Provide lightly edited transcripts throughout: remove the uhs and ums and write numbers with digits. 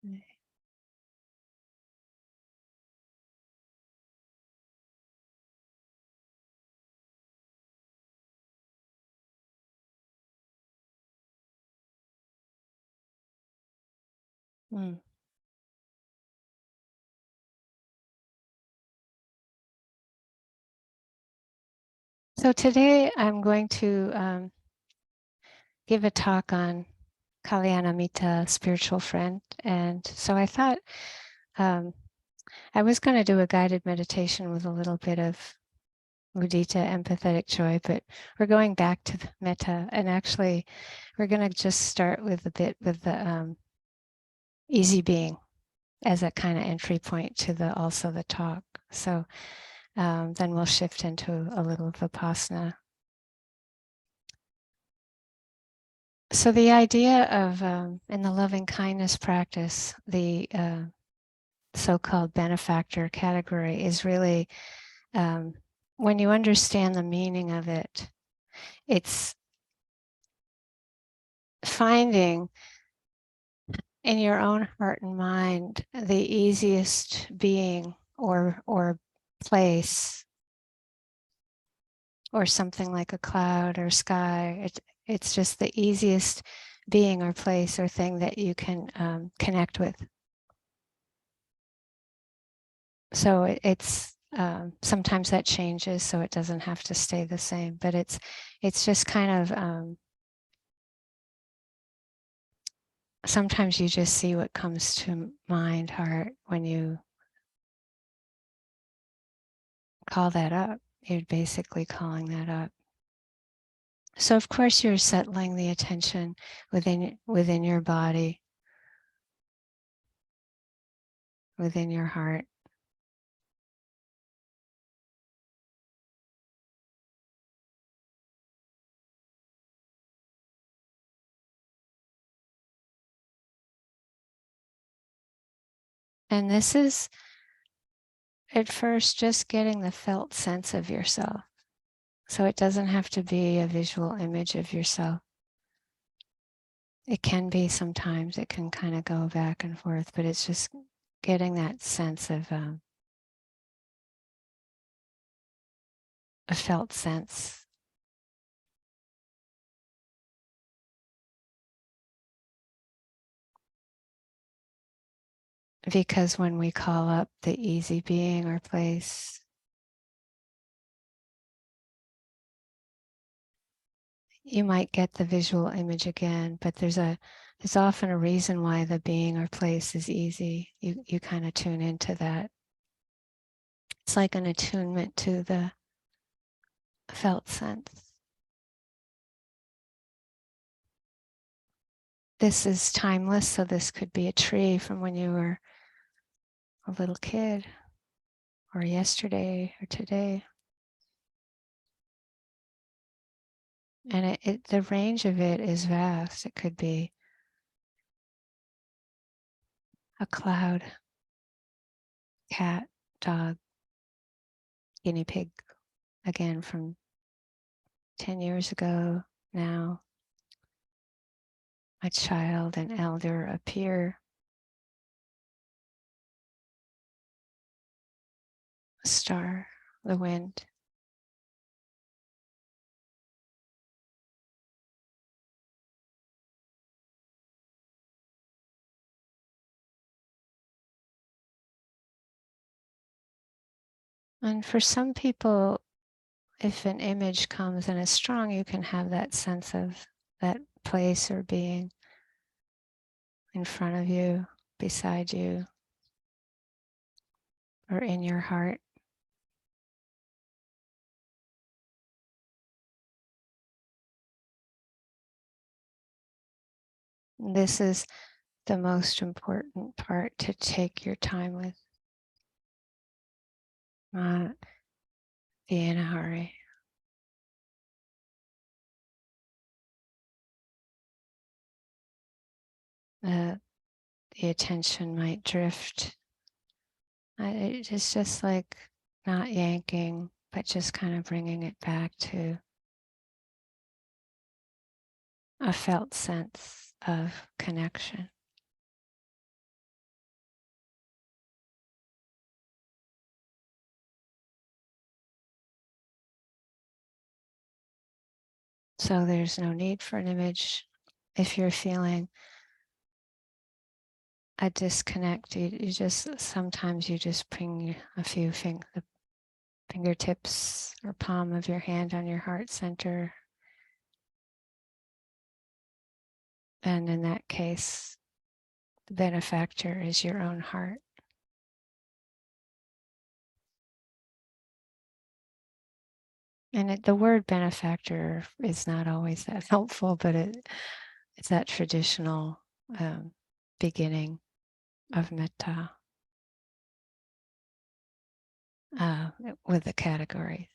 Mm. So today I'm going to give a talk on Kalyanamita, spiritual friend. And so I thought um, I was going to do a guided meditation with a little bit of mudita, empathetic joy, but we're going back to the metta. And actually, we're going to just start with a bit with the easy being as a kind of entry point to the also the talk. So then we'll shift into a little Vipassana. So the idea of in the loving kindness practice, the so-called benefactor category is really when you understand the meaning of it, it's finding in your own heart and mind the easiest being or place or something like a cloud or sky. It's just the easiest being or place or thing that you can connect with. So it's sometimes that changes, so it doesn't have to stay the same. But it's just kind of sometimes you just see what comes to mind, heart, when you call that up. You're basically calling that up. So of course you're settling the attention within your body, within your heart. And this is at first just getting the felt sense of yourself. So it doesn't have to be a visual image of yourself. It can be sometimes, it can kind of go back and forth, but it's just getting that sense of a felt sense. Because when we call up the easy being or place, you might get the visual image again, but there's often a reason why the being or place is easy. You kind of tune into that. It's like an attunement to the felt sense. This is timeless, so this could be a tree from when you were a little kid, or yesterday, or today. And the range of it is vast. It could be a cloud, cat, dog, guinea pig, again from 10 years ago now. A child, an elder, a peer, a star, the wind. And for some people, if an image comes and is strong, you can have that sense of that place or being in front of you, beside you, or in your heart. This is the most important part to take your time with. Not be in a hurry. The attention might drift. It's just like not yanking, but just kind of bringing it back to a felt sense of connection. So there's no need for an image. If you're feeling a disconnect, you just sometimes you just bring a few the fingertips or palm of your hand on your heart center. And in that case, the benefactor is your own heart. And the word benefactor is not always that helpful, but it's that traditional beginning of metta with the categories.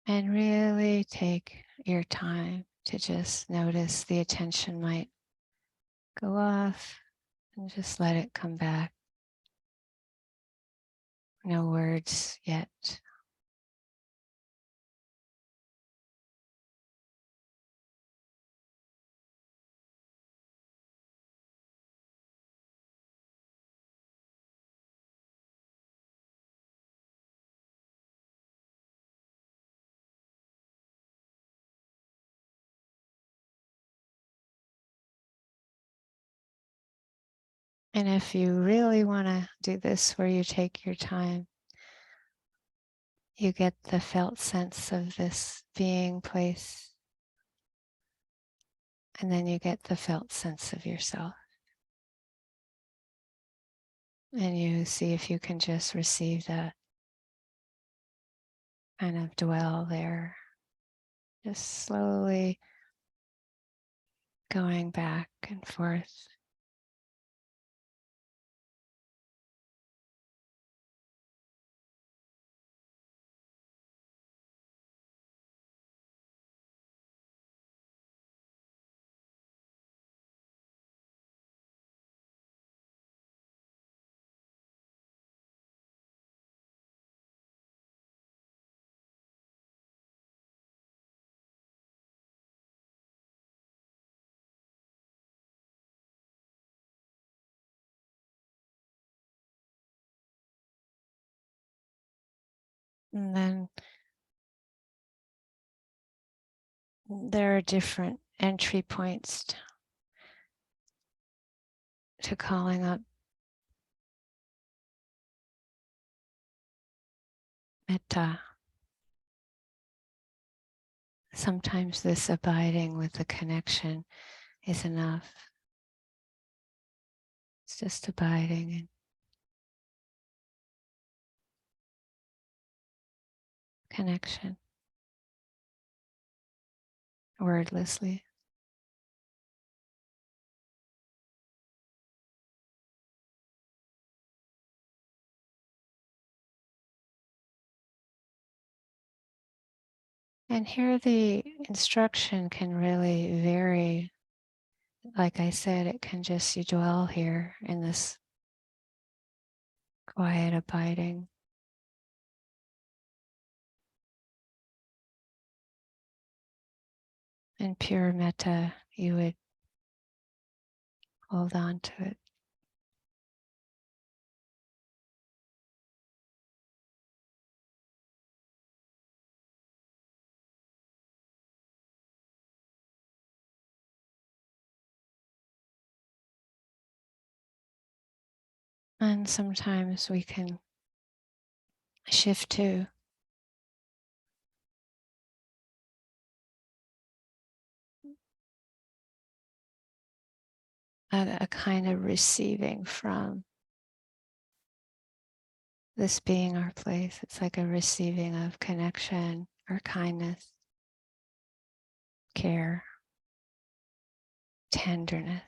And really take your time to just notice the attention might go off and just let it come back. No words yet. And if you really want to do this where you take your time, you get the felt sense of this being, place, and then you get the felt sense of yourself. And you see if you can just receive that, kind of dwell there, just slowly going back and forth. And then there are different entry points to calling up metta. Sometimes this abiding with the connection is enough. It's just abiding in connection, wordlessly. And here the instruction can really vary. Like I said, it can just, you dwell here in this quiet abiding. In pure metta, you would hold on to it. And sometimes we can shift to a kind of receiving from this being our place. It's like a receiving of connection or kindness, care, tenderness.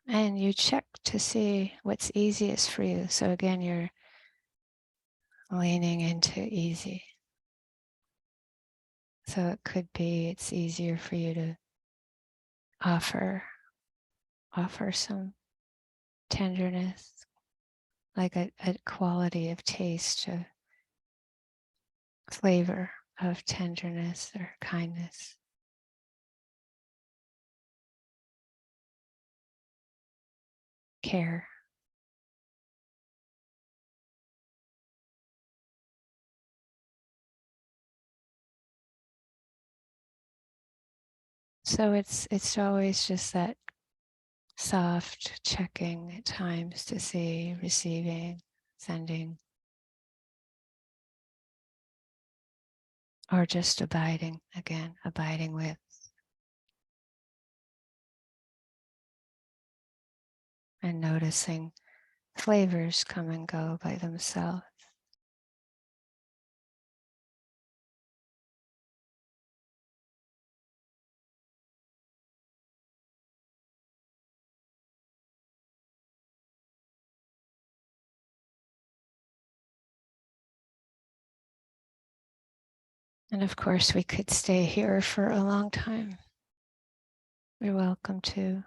And you check to see what's easiest for you. So again, you're leaning into easy. So it could be it's easier for you to offer some tenderness, like a quality of taste, a flavor of tenderness or kindness, care. So it's always just that soft checking at times to see, receiving, sending, or just abiding again, abiding with, and noticing flavors come and go by themselves. And of course, we could stay here for a long time. You're welcome to.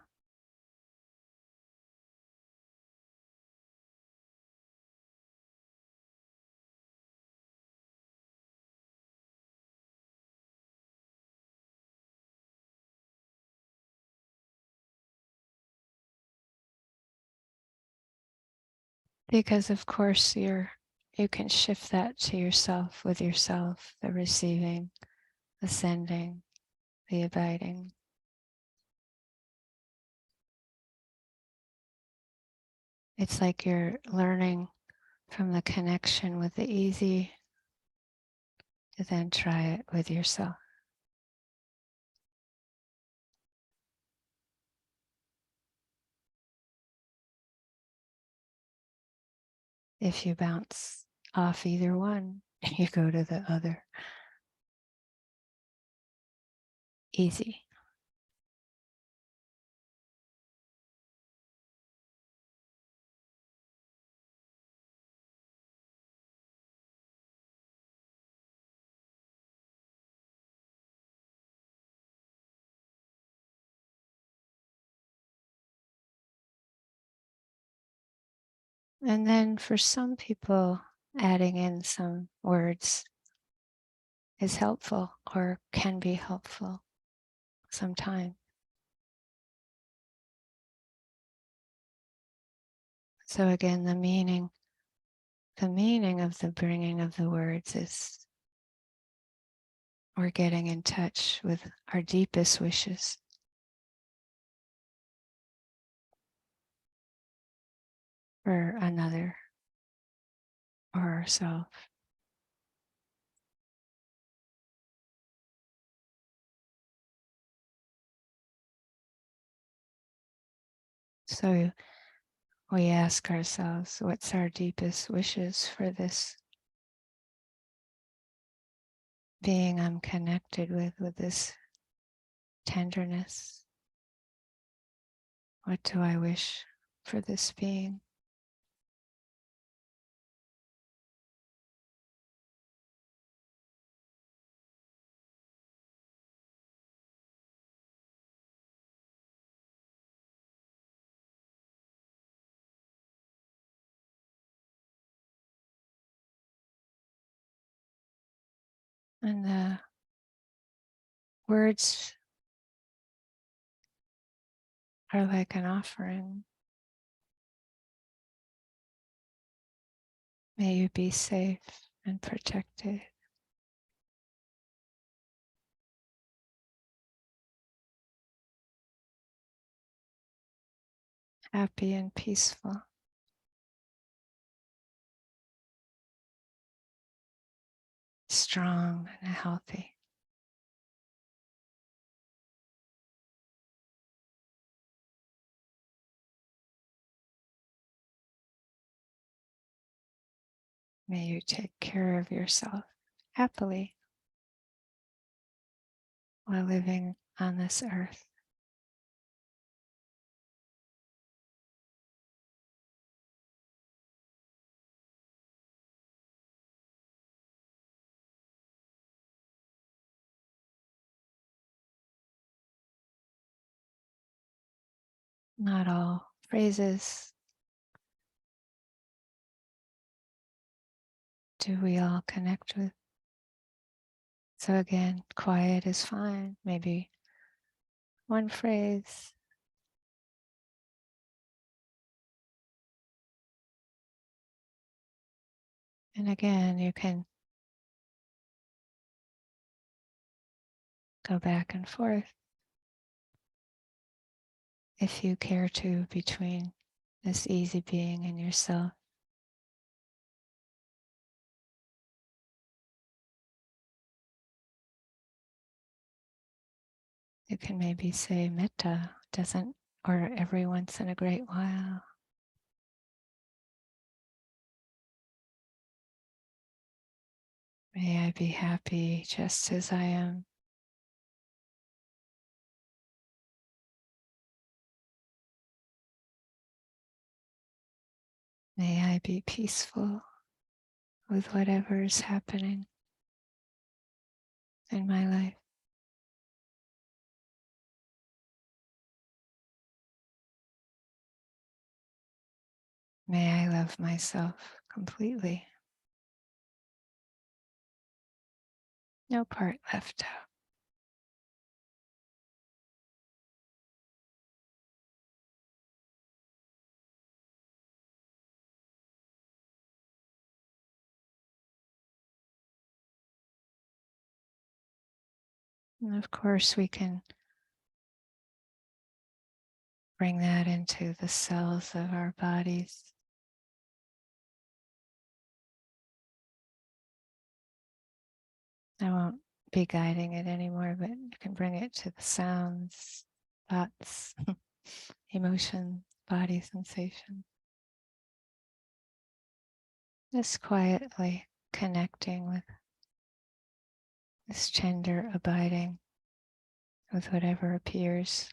Because of course you can shift that to yourself, with yourself, the receiving, the sending, the abiding. It's like you're learning from the connection with the easy to then try it with yourself. If you bounce off either one, you go to the other. Easy. And then for some people, adding in some words is helpful or can be helpful sometimes. So again, the meaning of the bringing of the words is we're getting in touch with our deepest wishes for another or ourselves. So we ask ourselves, what's our deepest wishes for this being I'm connected with this tenderness? What do I wish for this being? And the words are like an offering. May you be safe and protected, happy and peaceful, strong and healthy. May you take care of yourself happily while living on this earth. Not all phrases do we all connect with? So again, quiet is fine. Maybe one phrase. And again, you can go back and forth if you care to between this easy being and yourself. You can maybe say metta, doesn't, or every once in a great while. May I be happy just as I am. May I be peaceful with whatever is happening in my life. May I love myself completely. No part left out. And of course, we can bring that into the cells of our bodies. I won't be guiding it anymore, but you can bring it to the sounds, thoughts, emotion, body sensation. Just quietly connecting with this tender abiding with whatever appears.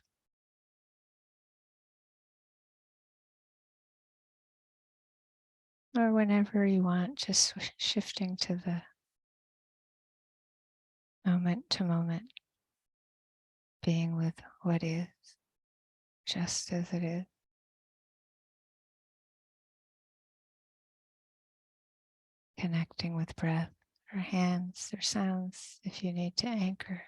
Or whenever you want, just shifting to the moment to moment, being with what is, just as it is. Connecting with breath or hands or sounds if you need to anchor.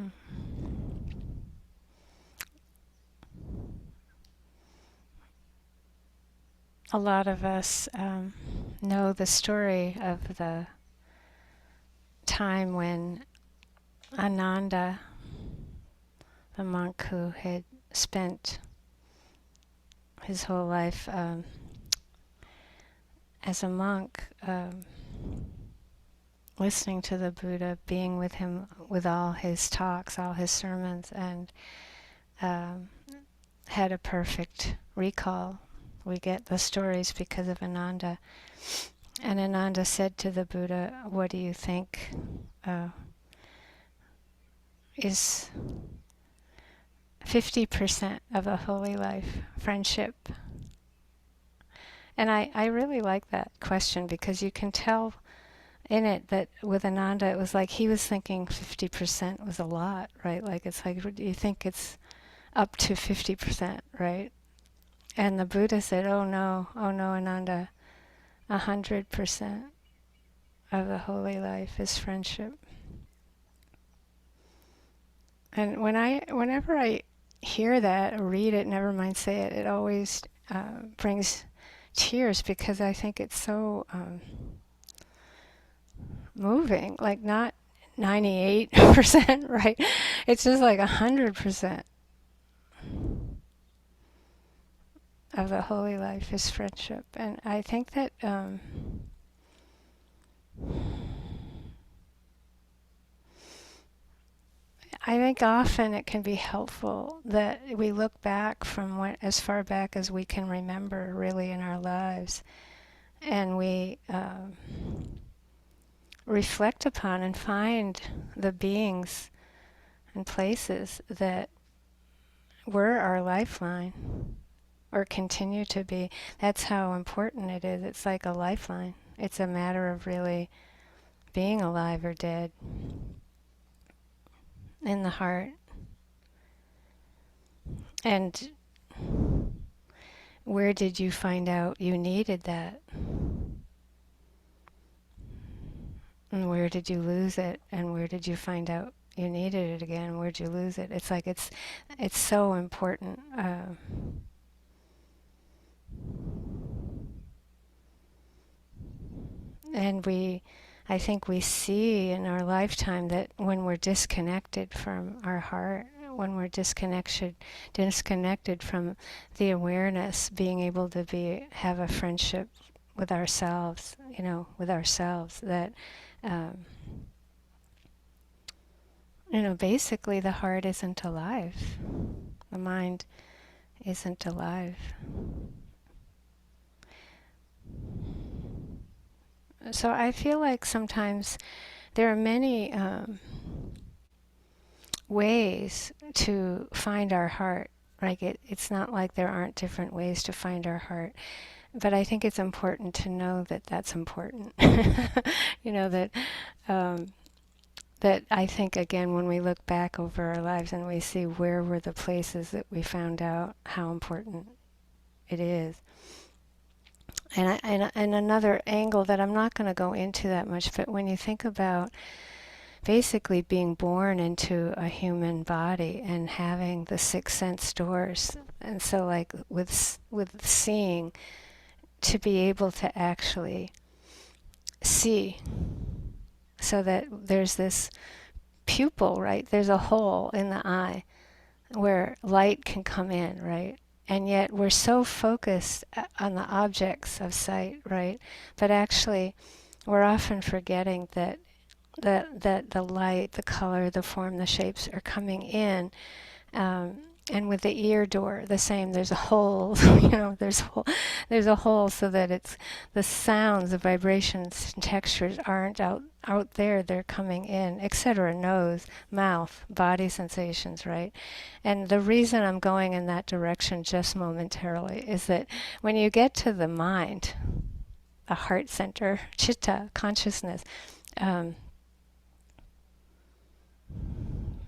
Mm. A lot of us know the story of the time when Ananda, the monk who had spent his whole life as a monk, listening to the Buddha, being with him with all his talks, all his sermons, and had a perfect recall. We get the stories because of Ananda. And Ananda said to the Buddha, "What do you think is 50% of a holy life? Friendship?" And I really like that question because you can tell in it that with Ananda, it was like he was thinking 50% was a lot, right? Like it's like, do you think it's up to 50%, right? And the Buddha said, oh no, Ananda, 100% of the holy life is friendship. And whenever I hear that or read it, never mind say it, it always brings tears because I think it's so moving. Like not 98%, right? It's just like 100% of the holy life is friendship. And I think that I think often it can be helpful that we look back from as far back as we can remember really in our lives, and we reflect upon and find the beings and places that were our lifeline or continue to be. That's how important it is. It's like a lifeline. It's a matter of really being alive or dead in the heart. And where did you find out you needed that? And where did you lose it? And where did you find out you needed it again? Where'd you lose it? It's like it's so important. And I think we see in our lifetime that when we're disconnected from our heart, when we're disconnected from the awareness, being able to have a friendship with ourselves, that, basically the heart isn't alive. The mind isn't alive. So I feel like sometimes there are many ways to find our heart. Like it's not like there aren't different ways to find our heart, but I think it's important to know that that's important. That I think again when we look back over our lives and we see where were the places that we found out how important it is. And another angle that I'm not going to go into that much, but when you think about basically being born into a human body and having the six sense doors, and so like with seeing, to be able to actually see, so that there's this pupil, right? There's a hole in the eye where light can come in, right? And yet we're so focused on the objects of sight, right? But actually, we're often forgetting that the light, the color, the form, the shapes are coming in. And with the ear door, the same. There's a hole, there's a hole so that it's the sounds, the vibrations, and textures aren't out there. They're coming in, etc. Nose, mouth, body sensations, right? And the reason I'm going in that direction just momentarily is that when you get to the mind, the heart center, chitta, consciousness,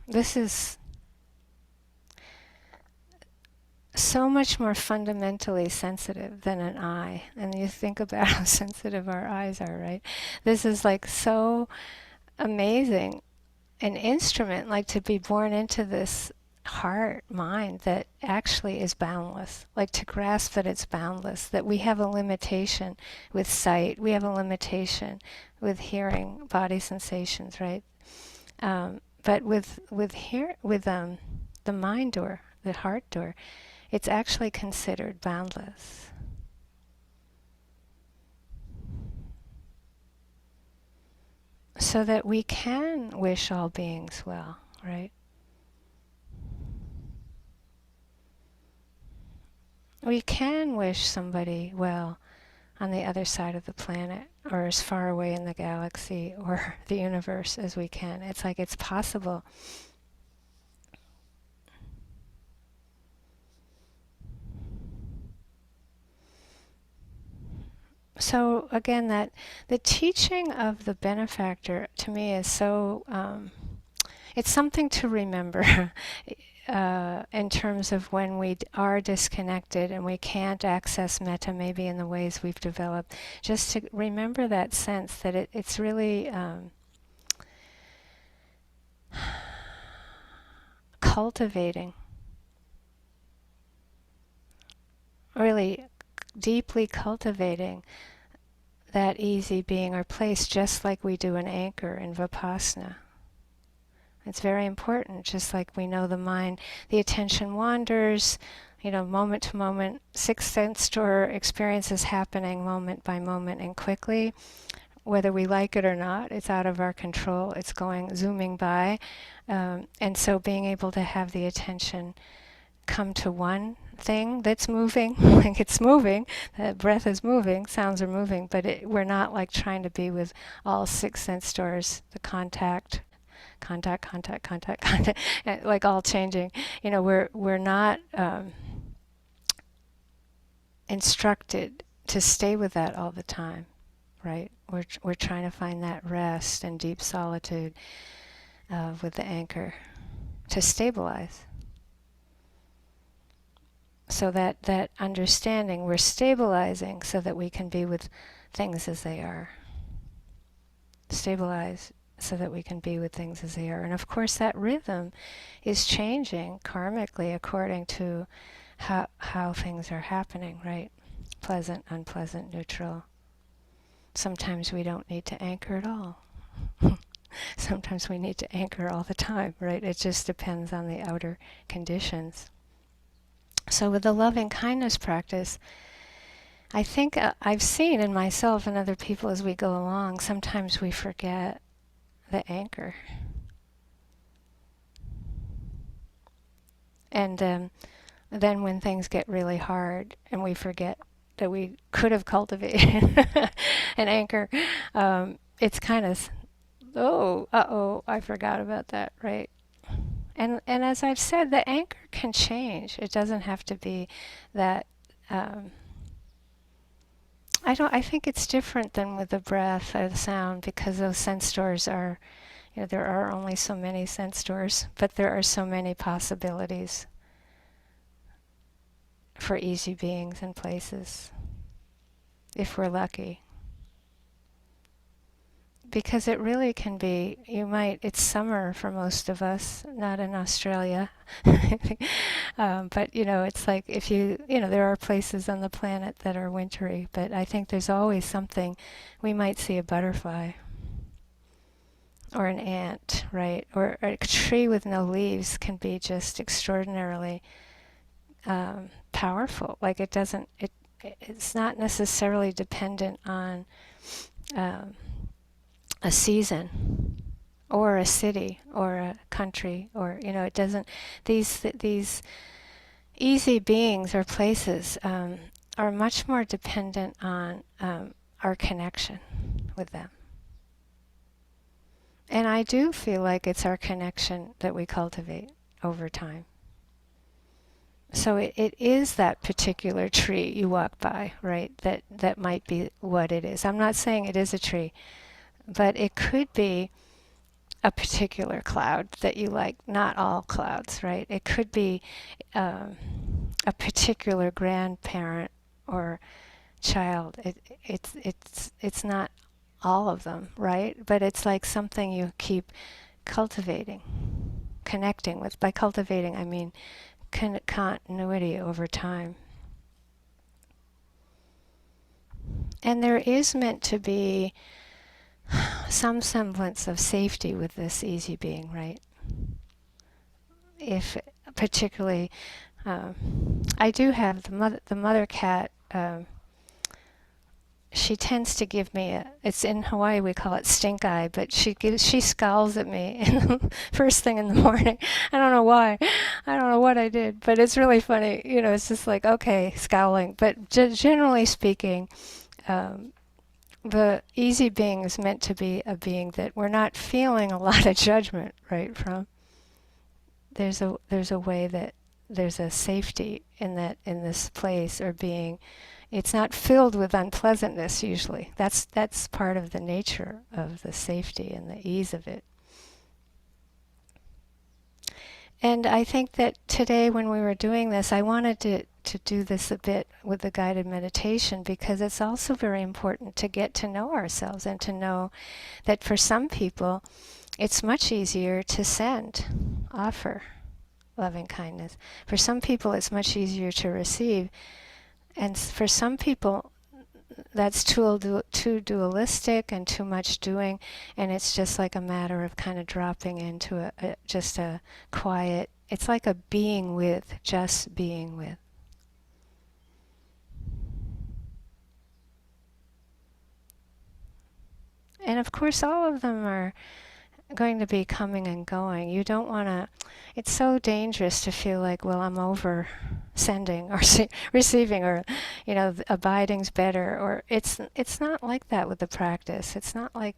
this is so much more fundamentally sensitive than an eye. And you think about how sensitive our eyes are, right? This is like so amazing an instrument, like to be born into this heart mind that actually is boundless, like to grasp that it's boundless, that we have a limitation with sight, we have a limitation with hearing, body sensations, right? But with the mind door, the heart door, it's actually considered boundless. So that we can wish all beings well, right? We can wish somebody well on the other side of the planet or as far away in the galaxy or the universe as we can. It's like it's possible. So again, that the teaching of the benefactor to me is so, it's something to remember in terms of when we are disconnected and we can't access metta maybe in the ways we've developed, just to remember that sense that it's really cultivating, really deeply cultivating that easy being or place, just like we do an anchor in Vipassana. It's very important, just like we know the mind, the attention wanders, moment to moment, sixth sense door experiences happening moment by moment and quickly. Whether we like it or not, it's out of our control. It's zooming by. And so being able to have the attention come to one thing that's moving, like it's moving, the breath is moving, sounds are moving, but we're not like trying to be with all six sense doors, the contact, like all changing. We're not instructed to stay with that all the time, right? We're trying to find that rest and deep solitude with the anchor to stabilize. So that understanding, we're stabilizing so that we can be with things as they are. Stabilize so that we can be with things as they are. And of course that rhythm is changing karmically according to how things are happening, right? Pleasant, unpleasant, neutral. Sometimes we don't need to anchor at all. Sometimes we need to anchor all the time, right? It just depends on the outer conditions. So with the loving kindness practice, I think I've seen in myself and other people as we go along, sometimes we forget the anchor. And then when things get really hard and we forget that we could have cultivated an anchor, it's kind of, I forgot about that, right? And as I've said, the anchor can change. It doesn't have to be that. I think it's different than with the breath or the sound, because those sense doors are, there are only so many sense doors, but there are so many possibilities for easy beings and places, if we're lucky. Because it really can be, it's summer for most of us, not in Australia. But, it's like if there are places on the planet that are wintry, but I think there's always something. We might see a butterfly or an ant, right? Or a tree with no leaves can be just extraordinarily powerful. Like it's not necessarily dependent on a season or a city or a country, or it doesn't. These easy beings or places are much more dependent on our connection with them. And I do feel like it's our connection that we cultivate over time. So it is that particular tree you walk by, right? That might be what it is. I'm not saying it is a tree, but it could be a particular cloud that you like. Not all clouds, right? It could be a particular grandparent or child. It's not all of them, right? But it's like something you keep cultivating, connecting with. By cultivating, I mean continuity over time. And there is meant to be some semblance of safety with this easy being, right? If particularly, I do have the mother cat. She tends to give me it's in Hawaii we call it stink eye, but she scowls at me first thing in the morning. I don't know why. I don't know what I did, but it's really funny. It's just like, okay, scowling. But generally speaking, the easy being is meant to be a being that we're not feeling a lot of judgment, right, from. There's a way that there's a safety in this place or being. It's not filled with unpleasantness usually. That's part of the nature of the safety and the ease of it. And I think that today when we were doing this, I wanted to do this a bit with the guided meditation because it's also very important to get to know ourselves and to know that for some people it's much easier to offer loving kindness. For some people it's much easier to receive. And for some people, that's too dualistic and too much doing, and it's just like a matter of kind of dropping into just a quiet, it's like a being with, just being with. And of course, all of them are going to be coming and going. You don't want to, it's so dangerous to feel like, well, I'm over sending or receiving, or abiding's better, or it's not like that with the practice. It's not like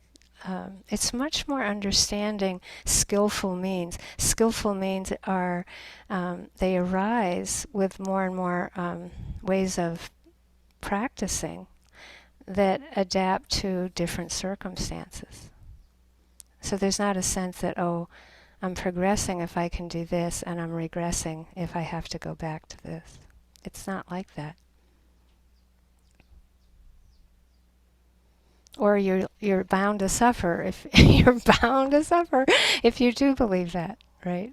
it's much more understanding skillful means. Skillful means are they arise with more and more ways of practicing that adapt to different circumstances. So there's not a sense that, oh, I'm progressing if I can do this, and I'm regressing if I have to go back to this. It's not like that. Or you're bound to suffer if you're bound to suffer if you do believe that, right?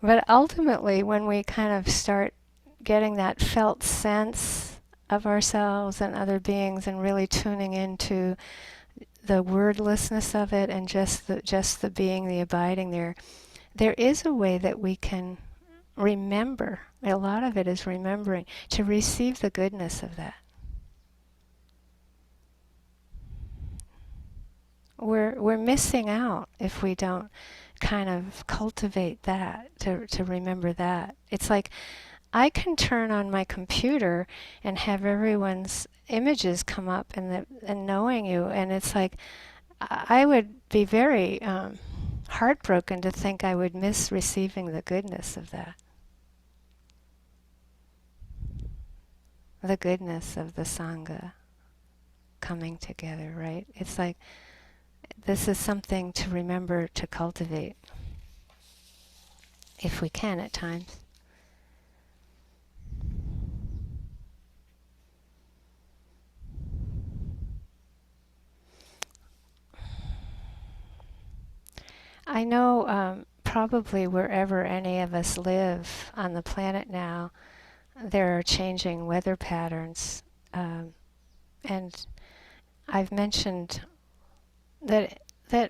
But ultimately, when we kind of start getting that felt sense of ourselves and other beings and really tuning into the wordlessness of it and just the being, the abiding there is a way that we can remember. A lot of it is remembering to receive the goodness of that. We're missing out if we don't kind of cultivate that, to remember that. It's like I can turn on my computer and have everyone's images come up and knowing you, and it's like I would be very heartbroken to think I would miss receiving the goodness of that. The goodness of the Sangha coming together, right? It's like this is something to remember to cultivate, if we can at times. I know probably wherever any of us live on the planet now, there are changing weather patterns. And I've mentioned that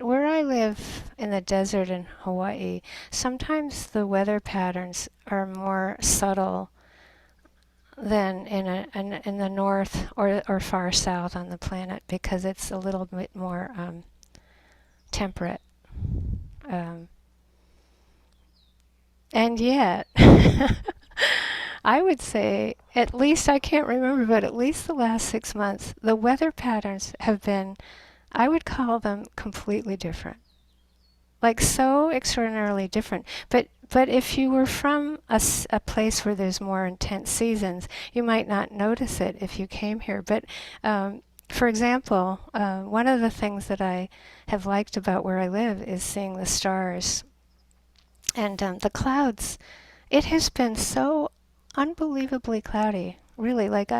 where I live in the desert in Hawaii, sometimes the weather patterns are more subtle than in the north or far south on the planet, because it's a little bit more temperate. And yet, I would say, at least, I can't remember, but at least the last 6 months, the weather patterns have been, I would call them completely different. Like so extraordinarily different. But if you were from a place where there's more intense seasons, you might not notice it if you came here. But for example, one of the things that I have liked about where I live is seeing the stars and the clouds. It has been so unbelievably cloudy, really. Like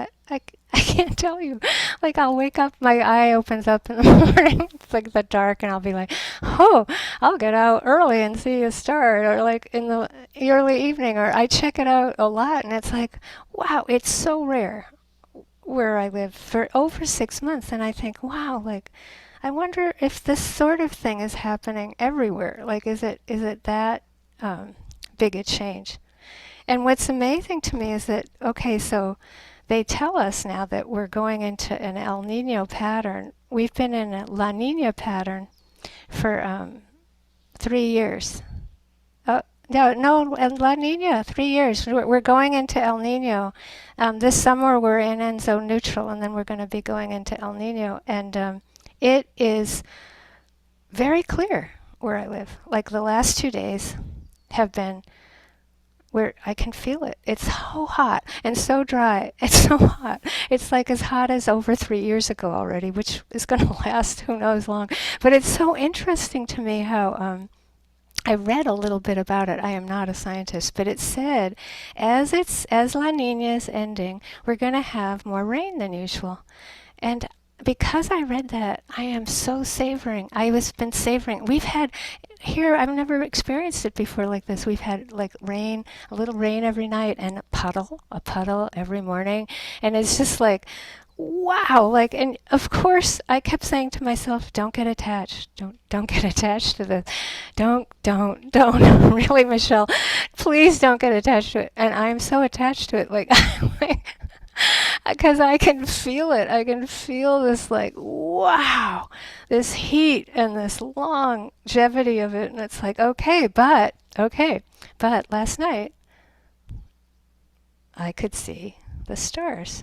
I can't tell you. Like I'll wake up, my eye opens up in the morning. It's like the dark, and I'll be like, "Oh, I'll get out early and see a star," or like in the early evening, or I check it out a lot, and it's like, wow, it's so rare where I live for over 6 months, and I think, wow, like I wonder if this sort of thing is happening everywhere. Like, is it that big a change? And what's amazing to me is that, okay, so they tell us now that we're going into an El Nino pattern. We've been in a La Nina pattern for 3 years. No, La Nina, 3 years. We're going into El Nino. This summer we're in enso neutral, and then we're going to be going into El Nino. And it is very clear where I live. Like the last 2 days have been where I can feel it. It's so hot and so dry. It's so hot. It's like as hot as over 3 years ago already, which is going to last who knows long. But it's so interesting to me how I read a little bit about it. I am not a scientist, but it said as La Nina is ending, we're going to have more rain than usual. And because I read that, I am so savoring. Been savoring. We've had here, I've never experienced it before like this. We've had like rain, a little rain every night, and a puddle every morning. And it's just like, wow. Like, and of course, I kept saying to myself, don't get attached. Don't get attached to this. Don't. Really, Michelle, please don't get attached to it. And I'm so attached to it. Like, because I can feel it. I can feel this like, wow, this heat and this longevity of it. And it's like, okay, but last night I could see the stars.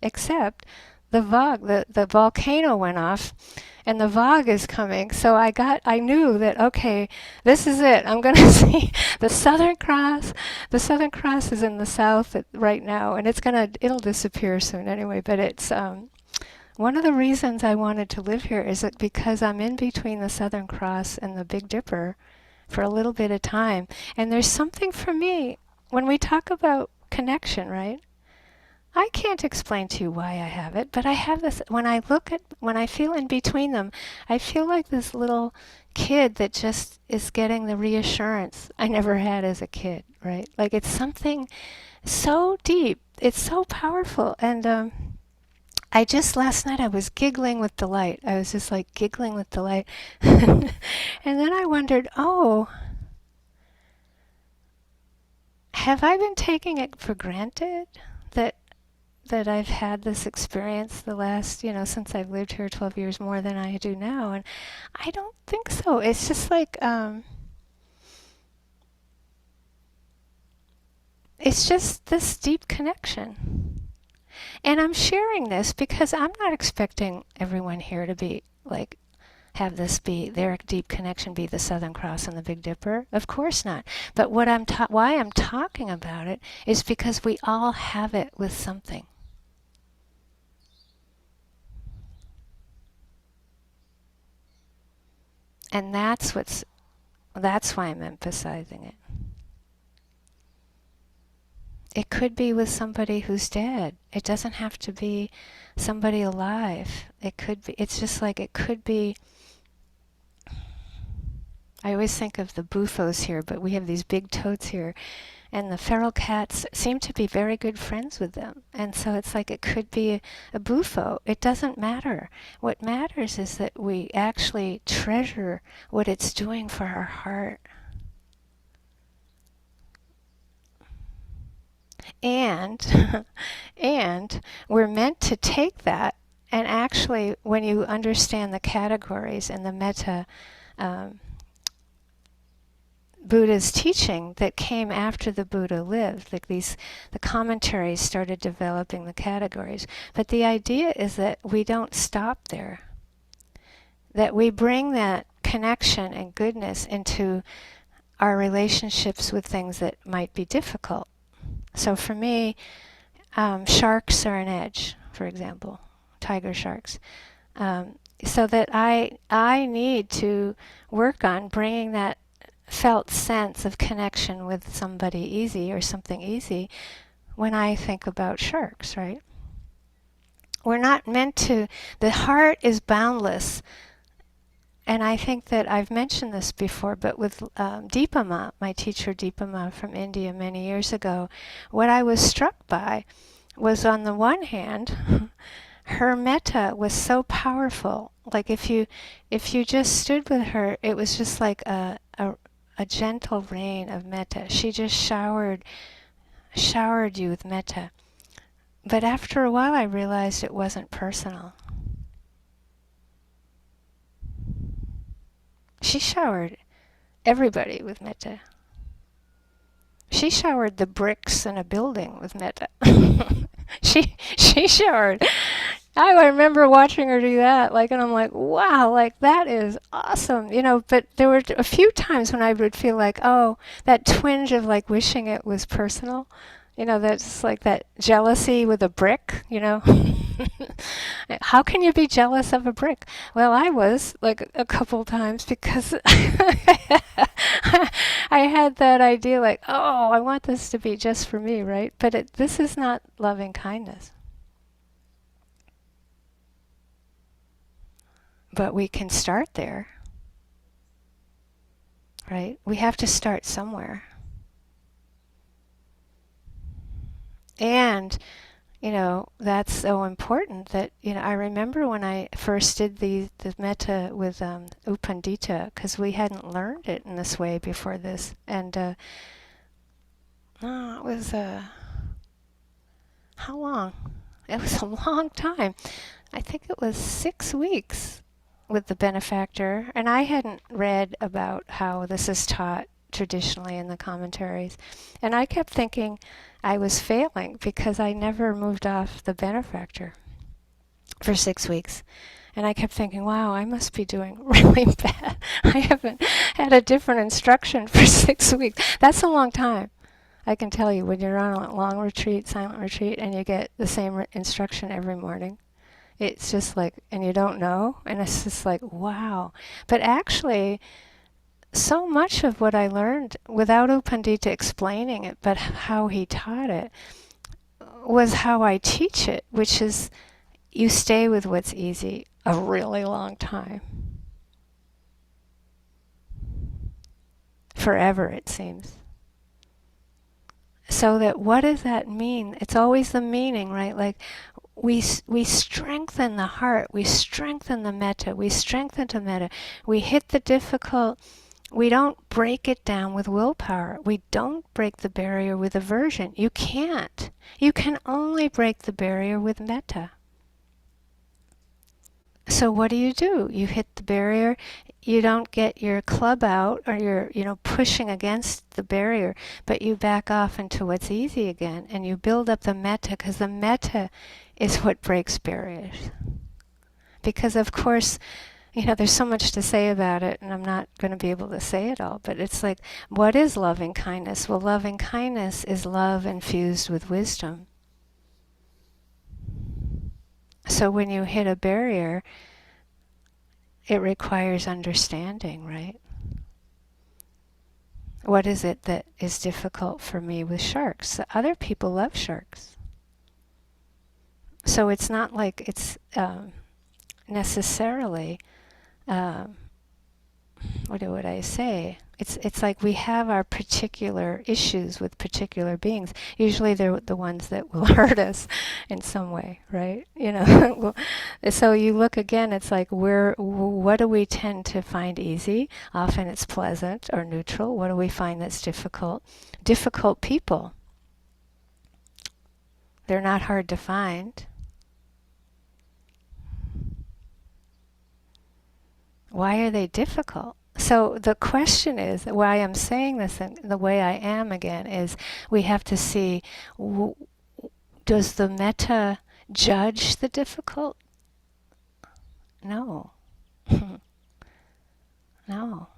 Except the volcano went off and the Vog is coming. So I knew that, okay, this is it. I'm going to see the Southern Cross. The Southern Cross is in the south right now, and it'll disappear soon anyway. But it's one of the reasons I wanted to live here is that because I'm in between the Southern Cross and the Big Dipper for a little bit of time, and there's something for me when we talk about connection, right? I can't explain to you why I have it, but I have this, when I feel in between them, I feel like this little kid that just is getting the reassurance I never had as a kid, right? Like it's something so deep, it's so powerful. And last night I was giggling with delight. I was just like giggling with delight. And then I wondered, oh, have I been taking it for granted that I've had this experience the last, since I've lived here 12 years more than I do now? And I don't think so. It's just like, it's just this deep connection. And I'm sharing this because I'm not expecting everyone here to be like, have this be their deep connection be the Southern Cross and the Big Dipper. Of course not. But why I'm talking about it is because we all have it with something. And that's why I'm emphasizing it. It could be with somebody who's dead. It doesn't have to be somebody alive. It's just like it could be. I always think of the buffos here, but we have these big toads here, and the feral cats seem to be very good friends with them. And so it's like it could be a buffo. It doesn't matter. What matters is that we actually treasure what it's doing for our heart. And and we're meant to take that, and actually when you understand the categories and the metta Buddha's teaching that came after the Buddha lived, like the commentaries started developing the categories. But the idea is that we don't stop there, that we bring that connection and goodness into our relationships with things that might be difficult. So for me, sharks are an edge, for example, tiger sharks. So that I need to work on bringing that felt sense of connection with somebody easy or something easy when I think about sharks, right? We're not meant to, the heart is boundless. And I think that I've mentioned this before, but with Deepama, my teacher Deepama from India many years ago, what I was struck by was, on the one hand, her metta was so powerful. Like if you just stood with her, it was just like a gentle rain of metta. She just showered you with metta. But after a while, I realized it wasn't personal. She showered everybody with metta. She showered the bricks in a building with metta. she showered. I remember watching her do that, like, and I'm like, wow, like that is awesome, you know. But there were a few times when I would feel like, oh, that twinge of like wishing it was personal, you know, that's like that jealousy with a brick, you know. How can you be jealous of a brick? Well, I was like a couple times because I had that idea like, oh, I want this to be just for me, right? But this is not loving kindness. But we can start there, right? We have to start somewhere. And, you know, that's so important that, you know, I remember when I first did the metta with Upandita, because we hadn't learned it in this way before this. And it was, how long? It was a long time. I think it was 6 weeks with the benefactor, and I hadn't read about how this is taught traditionally in the commentaries. And I kept thinking I was failing because I never moved off the benefactor for 6 weeks. And I kept thinking, wow, I must be doing really bad. I haven't had a different instruction for 6 weeks. That's a long time. I can tell you, when you're on a long retreat, silent retreat, and you get the same instruction every morning, it's just like, and you don't know, and it's just like, wow. But actually, so much of what I learned, without U Pandita explaining it, but how he taught it, was how I teach it, which is you stay with what's easy a really long time. Forever, it seems. So that, what does that mean? It's always the meaning, right? Like, we strengthen the heart, we strengthen the metta, we strengthen the metta. We hit the difficult. We don't break it down with willpower. We don't break the barrier with aversion. You can't. You can only break the barrier with metta. So what do? You hit the barrier. You don't get your club out, or you're, you know, pushing against the barrier, but you back off into what's easy again, and you build up the metta, because the metta is what breaks barriers. Because of course, you know, there's so much to say about it, and I'm not going to be able to say it all, but it's like, what is loving kindness? Well, loving kindness is love infused with wisdom. So when you hit a barrier, it requires understanding, right? What is it that is difficult for me with sharks? Other people love sharks. So it's not like it's necessarily, what would I say? It's like we have our particular issues with particular beings. Usually they're the ones that will hurt us in some way, right? You know. So you look again, it's like, what do we tend to find easy? Often it's pleasant or neutral. What do we find that's difficult? Difficult people. They're not hard to find. Why are they difficult? So the question is, why I'm saying this in the way I am again, is we have to see, does the metta judge the difficult? No. No.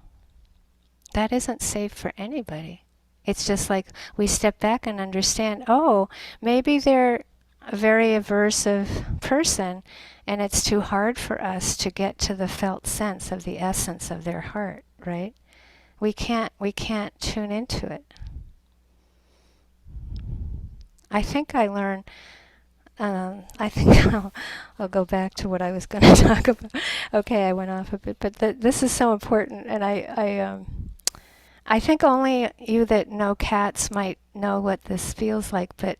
That isn't safe for anybody. It's just like we step back and understand, oh, maybe they're a very aversive person, and it's too hard for us to get to the felt sense of the essence of their heart, right? We can't tune into it. I think I learned I think I'll go back to what I was going to talk about. Okay, I went off a bit, but this is so important, and I think only you that know cats might know what this feels like, but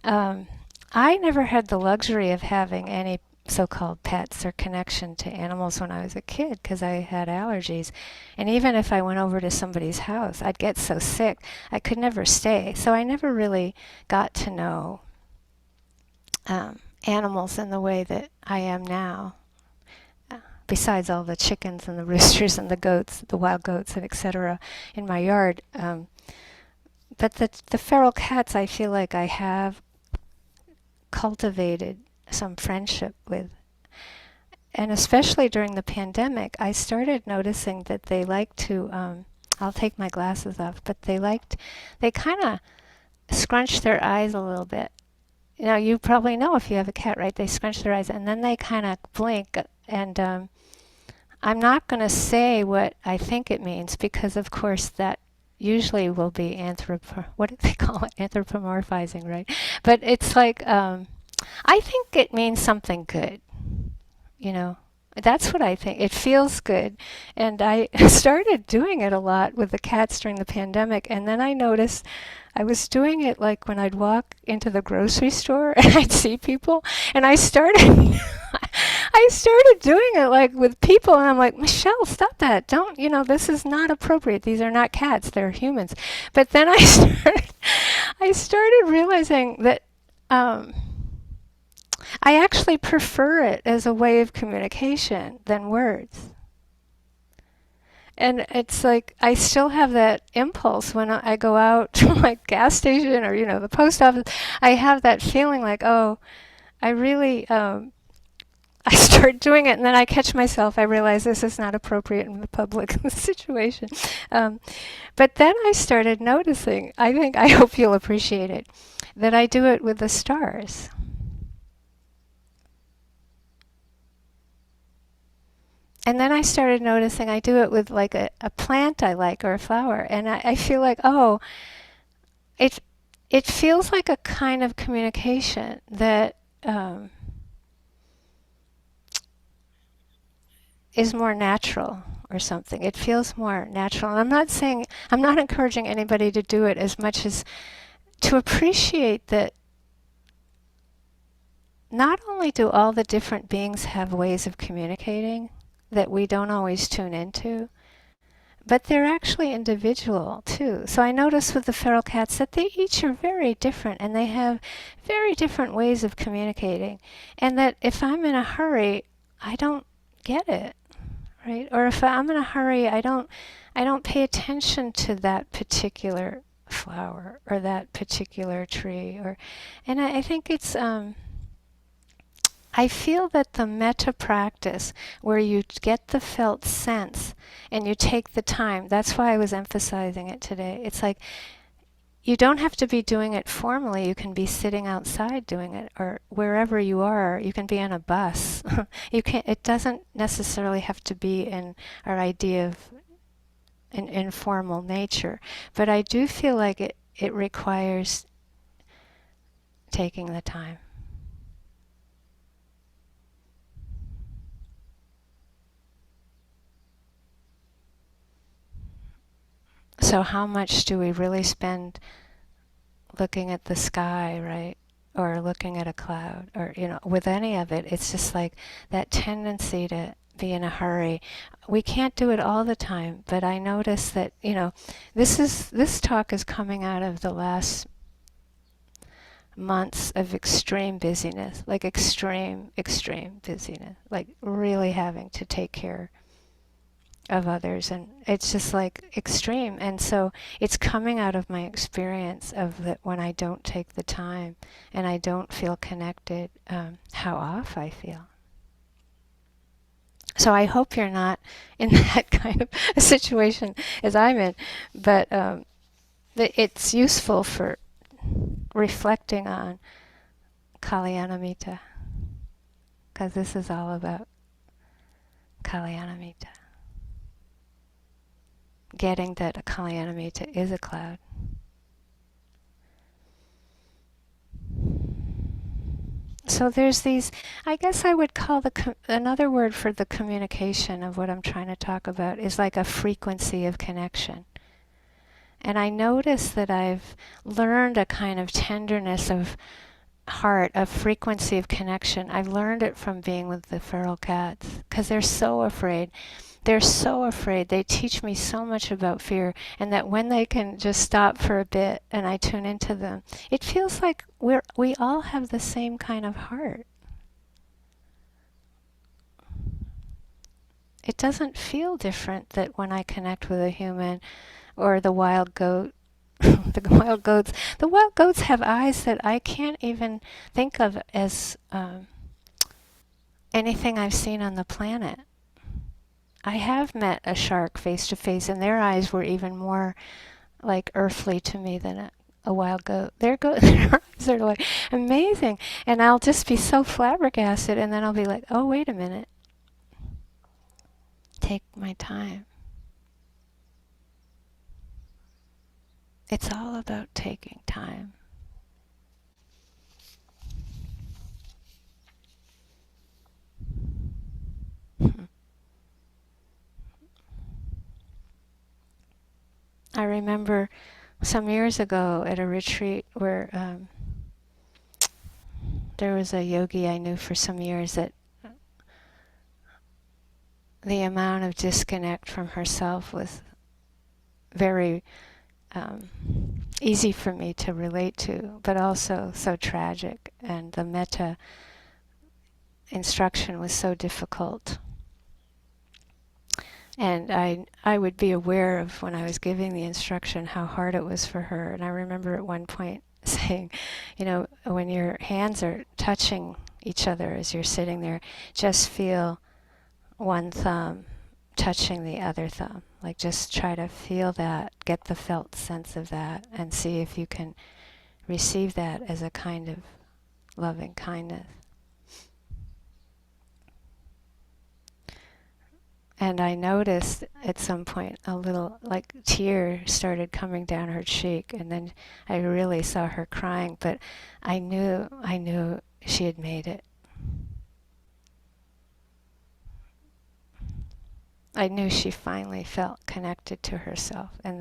I never had the luxury of having any so-called pets or connection to animals when I was a kid because I had allergies. And even if I went over to somebody's house, I'd get so sick I could never stay. So I never really got to know animals in the way that I am now. Besides all the chickens and the roosters and the goats, the wild goats and etc. in my yard. But the feral cats I feel like I have cultivated some friendship with. And especially during the pandemic, I started noticing that they like to, I'll take my glasses off, but they kind of scrunch their eyes a little bit. You know, you probably know if you have a cat, right? They scrunch their eyes and then they kind of blink. And I'm not going to say what I think it means because, of course, that usually will be what do they call it? Anthropomorphizing, right? But it's like, I think it means something good, you know. That's what I think. It feels good. And I started doing it a lot with the cats during the pandemic. And then I noticed I was doing it like when I'd walk into the grocery store and I'd see people. And I started I started doing it like with people. And I'm like, Michelle, stop that. Don't, this is not appropriate. These are not cats. They're humans. But then I started realizing that I actually prefer it as a way of communication than words. And it's like I still have that impulse when I go out to my gas station or, the post office. I have that feeling like, oh, I really, I start doing it and then I catch myself. I realize this is not appropriate in the public situation. But then I started noticing, I hope you'll appreciate it, that I do it with the stars. And then I started noticing I do it with like a plant I like or a flower. And I feel like, oh, it feels like a kind of communication that is more natural or something. It feels more natural. And I'm not encouraging anybody to do it as much as to appreciate that not only do all the different beings have ways of communicating that we don't always tune into, but they're actually individual too. So I notice with the feral cats that they each are very different and they have very different ways of communicating. And that if I'm in a hurry, I don't get it, right? Or if I'm in a hurry, I don't pay attention to that particular flower or that particular tree. And I think it's I feel that the metta practice, where you get the felt sense and you take the time, that's why I was emphasizing it today. It's like you don't have to be doing it formally. You can be sitting outside doing it, or wherever you are. You can be on a bus. It doesn't necessarily have to be in our idea of an informal nature. But I do feel like it requires taking the time. So how much do we really spend looking at the sky, right? Or looking at a cloud, or, with any of it, it's just like that tendency to be in a hurry. We can't do it all the time, but I notice that, this talk is coming out of the last months of extreme busyness, like extreme busyness, like really having to take care of others, and it's just like extreme. And so it's coming out of my experience of that when I don't take the time and I don't feel connected, how off I feel. So I hope you're not in that kind of a situation as I'm in, but it's useful for reflecting on Kalyanamitta, because this is all about Kalyanamitta. Getting that a Kalyanamitta is a cloud. So there's these, I guess I would call another word for the communication of what I'm trying to talk about is like a frequency of connection. And I notice that I've learned a kind of tenderness of heart, a frequency of connection. I've learned it from being with the feral cats because they're so afraid. They're so afraid. They teach me so much about fear, and that when they can just stop for a bit and I tune into them, it feels like we all have the same kind of heart. It doesn't feel different that when I connect with a human or the wild goat. The wild goats have eyes that I can't even think of as anything I've seen on the planet. I have met a shark face to face, and their eyes were even more like earthly to me than a wild goat. Their eyes are like amazing, and I'll just be so flabbergasted, and then I'll be like, "Oh, wait a minute, take my time." It's all about taking time. I remember some years ago at a retreat where there was a yogi I knew for some years that the amount of disconnect from herself was very easy for me to relate to, but also so tragic. And the metta instruction was so difficult. And I would be aware of when I was giving the instruction how hard it was for her. And I remember at one point saying, you know, when your hands are touching each other as you're sitting there, just feel one thumb touching the other thumb. Like just try to feel that, get the felt sense of that, and see if you can receive that as a kind of loving kindness. And I noticed at some point a little like tear started coming down her cheek, and then I really saw her crying, but I knew she had made it. I knew she finally felt connected to herself in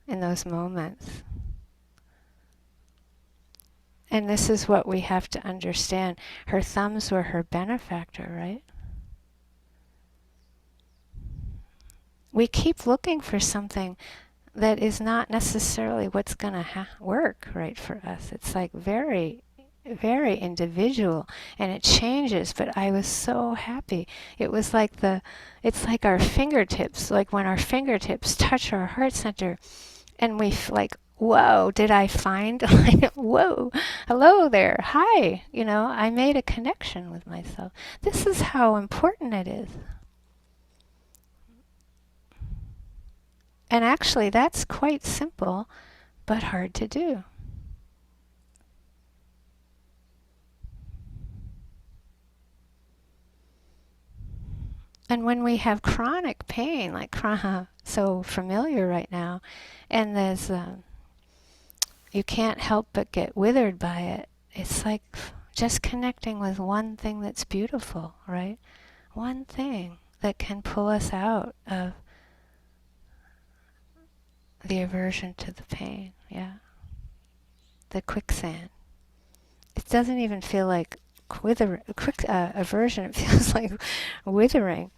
those moments. And this is what we have to understand. Her thumbs were her benefactor, right? We keep looking for something that is not necessarily what's going to work right for us. It's like very, very individual, and it changes. But I was so happy. It was like it's like our fingertips, like when our fingertips touch our heart center, and we like, whoa, did I find, whoa, hello there, hi, I made a connection with myself. This is how important it is. And actually, that's quite simple, but hard to do. And when we have chronic pain, like so familiar right now, and there's you can't help but get withered by it. It's like just connecting with one thing that's beautiful, right? One thing that can pull us out of the aversion to the pain, yeah. The quicksand. It doesn't even feel like aversion, it feels like withering.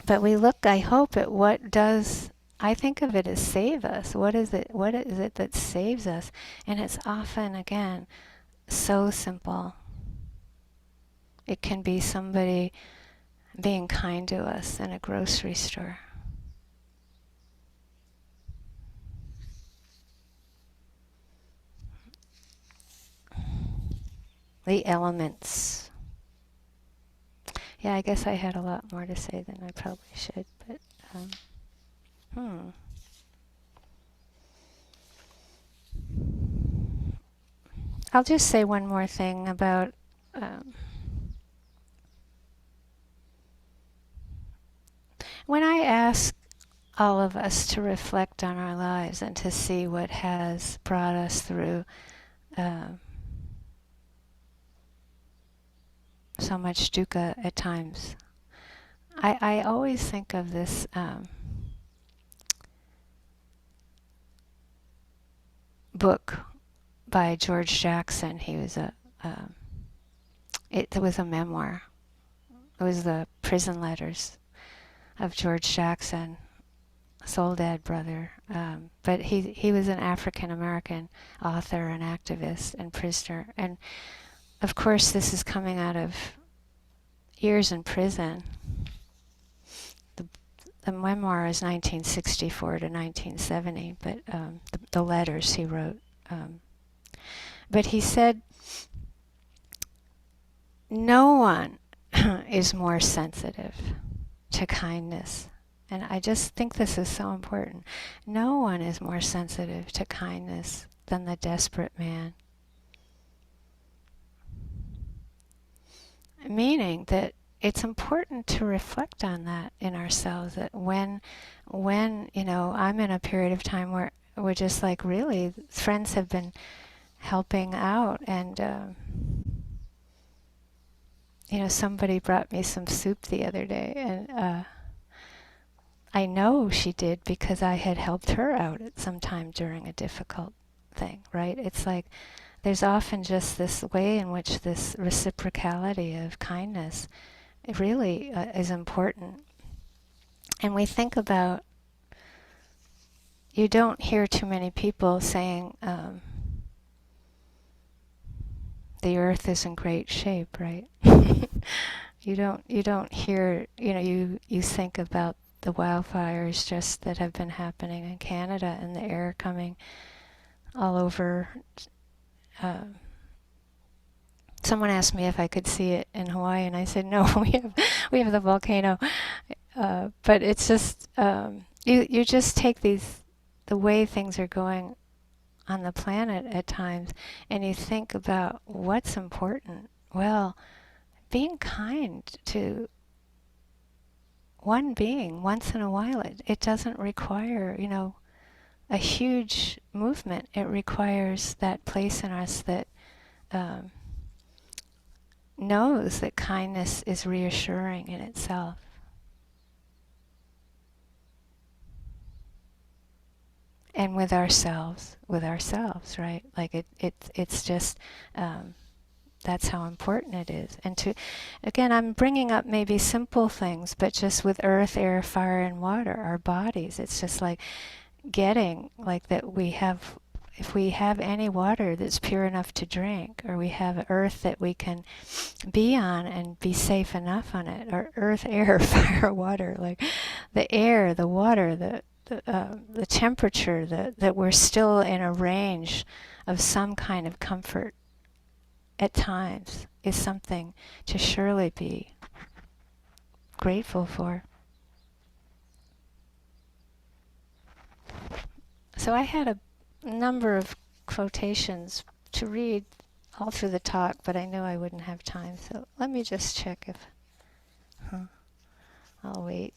But we look, I hope, at what does, I think of it as save us. What is it that saves us? And it's often, again, so simple. It can be somebody being kind to us in a grocery store. The elements. Yeah, I guess I had a lot more to say than I probably should, but I'll just say one more thing about when I ask all of us to reflect on our lives and to see what has brought us through so much dukkha at times. I always think of this book by George Jackson. He was um, it was a memoir. It was the prison letters of George Jackson, Soul Dad brother. But he was an African American author and activist and prisoner. And of course, this is coming out of years in prison. The memoir is 1964 to 1970, but the letters he wrote. But he said, no one is more sensitive to kindness. And I just think this is so important. No one is more sensitive to kindness than the desperate man. Meaning that it's important to reflect on that in ourselves, that when I'm in a period of time where we're just like, really, friends have been helping out, and somebody brought me some soup the other day, and I know she did because I had helped her out at some time during a difficult thing, right? It's like there's often just this way in which this reciprocality of kindness, it really is important. And we think about, you don't hear too many people saying the earth is in great shape, right? You don't hear, you think about the wildfires just that have been happening in Canada and the air coming all over. Someone asked me if I could see it in Hawaii, and I said no. we have the volcano, but it's just you just take the way things are going on the planet at times, and you think about what's important. Well, being kind to one being once in a while, it doesn't require, a huge movement. It requires that place in us that knows that kindness is reassuring in itself. And with ourselves, right? Like it's just, that's how important it is. And again, I'm bringing up maybe simple things, but just with earth, air, fire, and water, our bodies, it's just like getting like that we have, if we have any water that's pure enough to drink, or we have earth that we can be on and be safe enough on it, or earth, air, fire, water, like the air, the water, the temperature, that we're still in a range of some kind of comfort at times, is something to surely be grateful for. So I had a number of quotations to read all through the talk, but I knew I wouldn't have time, so let me just check if... I'll wait.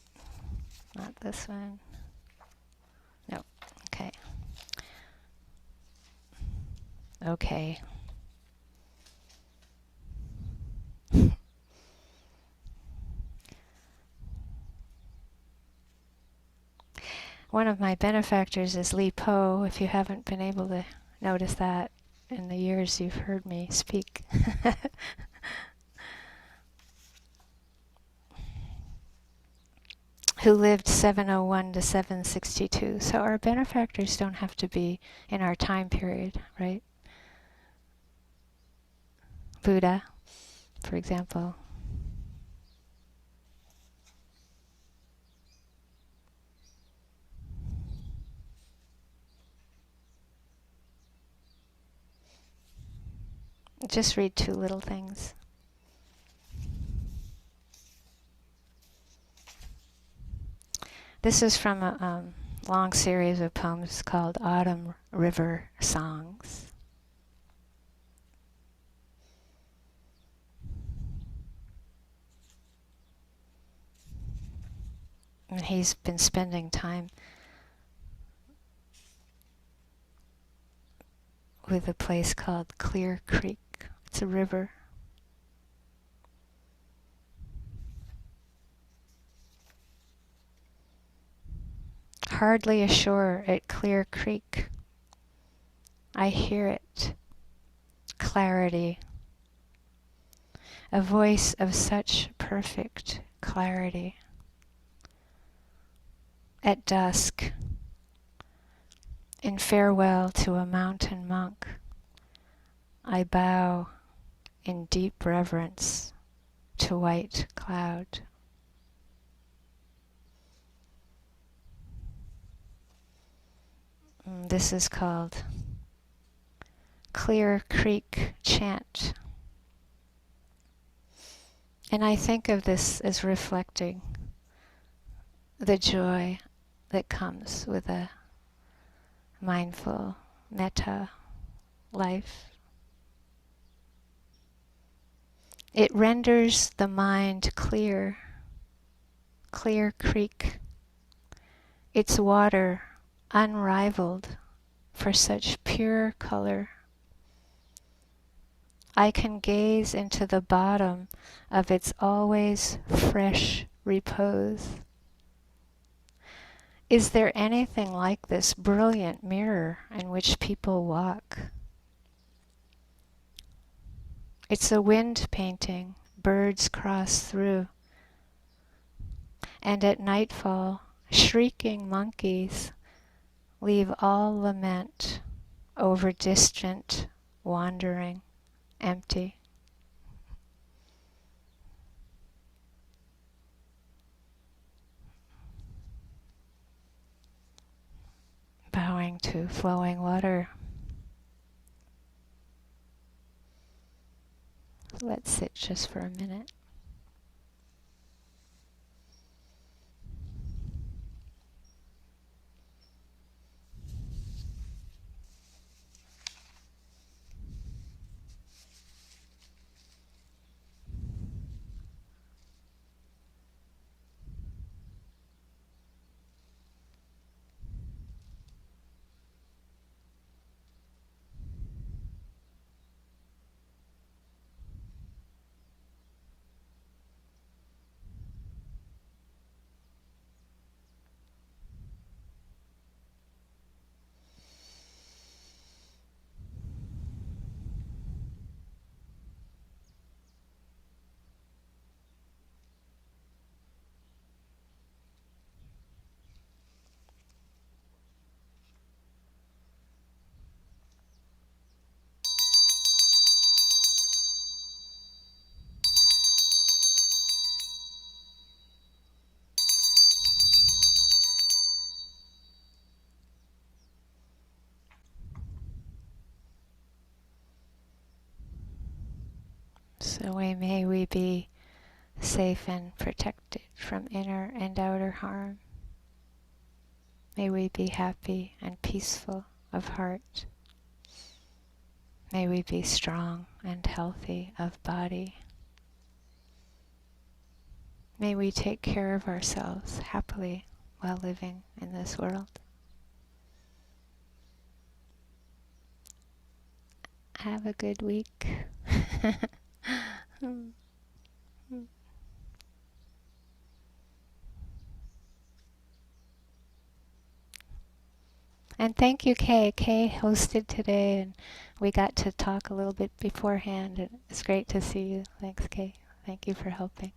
Not this one. No. Okay. Okay. One of my benefactors is Li Po, if you haven't been able to notice that in the years you've heard me speak. Who lived 701 to 762. So our benefactors don't have to be in our time period, right? Buddha, for example. Just read two little things. This is from a long series of poems called Autumn River Songs. And he's been spending time with a place called Clear Creek. It's a river. hardly a shore at Clear Creek. I hear it, clarity, a voice of such perfect clarity. At dusk, in farewell to a mountain monk, I bow in deep reverence to white cloud. This is called Clear Creek Chant. And I think of this as reflecting the joy that comes with a mindful metta life. It renders the mind clear, clear creek, its water unrivaled for such pure color. I can gaze into the bottom of its always fresh repose. Is there anything like this brilliant mirror in which people walk? It's a wind painting, birds cross through. And at nightfall, shrieking monkeys leave all lament over distant wandering, empty. Bowing to flowing water. Let's sit just for a minute. So may we be safe and protected from inner and outer harm. May we be happy and peaceful of heart. May we be strong and healthy of body. May we take care of ourselves happily while living in this world. Have a good week. And thank you, Kay. Kay hosted today, and we got to talk a little bit beforehand. It's great to see you. Thanks, Kay. Thank you for helping.